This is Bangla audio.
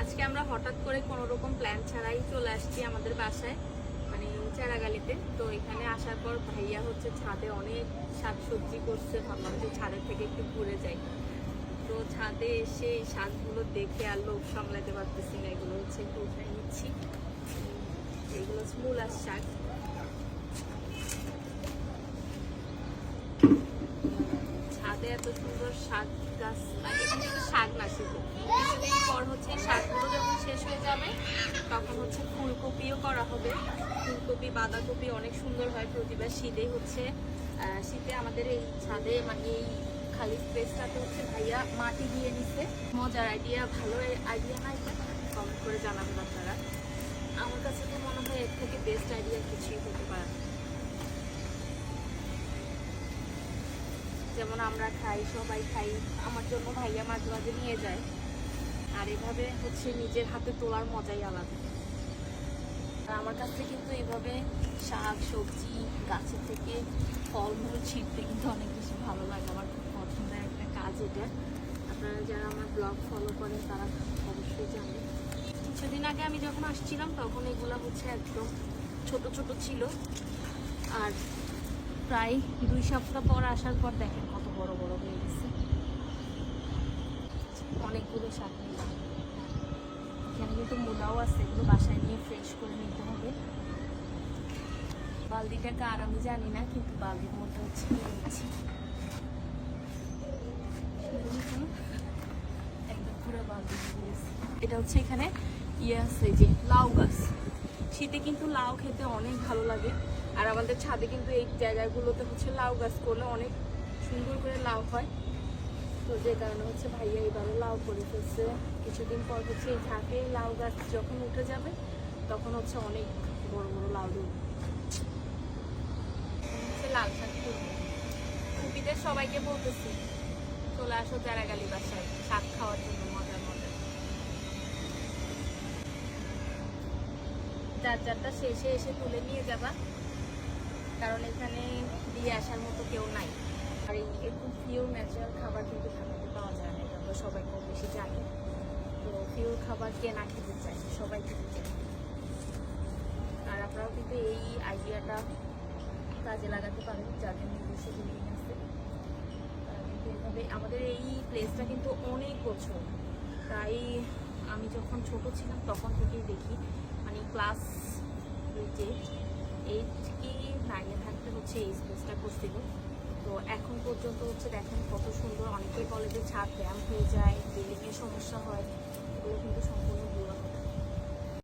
আজকে আমরা হঠাৎ করে কোনো রকম প্ল্যান ছাড়াই চলে আসছি আমাদের বাসায়, মানে চারাগালিতে। তো এখানে আসার পর ভাইয়া হচ্ছে ছাদে অনেক শাকসবজি করছে, ভাবলাম যে ছাদের থেকে একটু ঘুরে যাই। তো ছাদে এসে শাকগুলো দেখে আর লোভ সামলাতে পারতেছি না, এগুলো হচ্ছে একটু উঠাই নিচ্ছি। এগুলো হচ্ছে মূলার শাক। ছাদে এত সুন্দর শাক গাছ, এখানে কিন্তু শাক না শুধু, কিছুদিন পর হচ্ছে শাকগুলো যখন শেষ হয়ে যাবে তখন হচ্ছে ফুলকপিও করা হবে। ফুলকপি, বাঁধাকপি অনেক সুন্দর হয় প্রতিবার শীতে। হচ্ছে শীতে আমাদের এই ছাদে, মানে এই খালি স্পেসটাতে হচ্ছে ভাইয়া মাটি দিয়ে নিচ্ছে। মজার আইডিয়া, ভালো আইডিয়া না এটা? কমেন্ট করে জানাবেন আপনারা। আমার কাছে তো মনে হয় এর থেকে বেস্ট আইডিয়া কিছুই হতে পারে। যেমন আমরা খাই, সবাই খাই, আমার জন্য ভাইয়া মাঝে মাঝে নিয়ে যায়। আর এভাবে হচ্ছে নিজের হাতে তোলার মজাই আলাদা। আর আমার কাছে কিন্তু এইভাবে শাক সবজি গাছের থেকে ফলমূল ছিঁড়তে কিন্তু অনেক বেশি ভালো লাগে। আমার খুব পছন্দের একটা কাজ এটা। আপনারা যারা আমার ব্লগ ফলো করেন তারা অবশ্যই জানেন। কিছুদিন আগে আমি যখন আসছিলাম তখন এগুলো হচ্ছে একদম ছোট ছোট ছিল। আর প্রায় 2 সপ্তাহ পর আসার পর দেখেন কত বড় বড় হয়ে গেছে। অনেকগুলো শাক নিলাম। এখানে কিন্তু মূলাও আছে, এগুলো বাসায় নিয়ে ফ্রেশ করে নিতে হবে। বালতিটা কার আমি জানি না, কিন্তু বালতির মধ্যে হচ্ছে নিচ্ছি। একদম পুরো বালতি দিয়েছি। এটা হচ্ছে এখানে ইয়ে আছে, যে লাউ গাছ। শীতে কিন্তু লাউ খেতে অনেক ভালো লাগে। আর আমাদের ছাদে কিন্তু এই জায়গাগুলোতে হচ্ছে লাউ গাছ করলে অনেক সুন্দর করে লাউ হয়। তো যে কারণে হচ্ছে ভাইয়া এবারে লাউ করে ফেলছে। কিছুদিন পর হচ্ছে এই ঝাঁকে লাউ গাছ যখন উঠে যাবে তখন হচ্ছে অনেক বড় বড় লাউ দেবে। হচ্ছে লাল শাক করবো। খুপিদের সবাইকে বলতেছি চলে আসো চারাগালি বাসায় শাক খাওয়ার জন্য, মজার মজার। যারটা শেষে এসে তুলে নিয়ে যাবা, কারণ এখানে দিয়ে আসার মতো কেউ নাই। আর এই একটু পিওর ন্যাচারাল খাবার কিন্তু ঢাকাতে পাওয়া যায় না, এটা আমরা সবাই কম বেশি জানি। তো পিওর খাবার কে না খেতে চায়, সবাই খেতে চায়। আর আপনারাও কিন্তু এই আইডিয়াটা কাজে লাগাতে পারেন, যাদের নিজস্ব বিল্ডিং আছে। কিন্তু এভাবে আমাদের এই প্লেসটা কিন্তু অনেক বছর, তাই আমি যখন ছোট ছিলাম তখন থেকেই দেখি, মানে ক্লাস 8 কি 9-এ থাকতে হচ্ছে এই স্পেসটা করছিল। তো এখন পর্যন্ত হচ্ছে দেখেন কত সুন্দর। অনেকেই বলে যে ছাদ ব্যায়াম হয়ে যায়, বিল্ডিংয়ের সমস্যা হয়,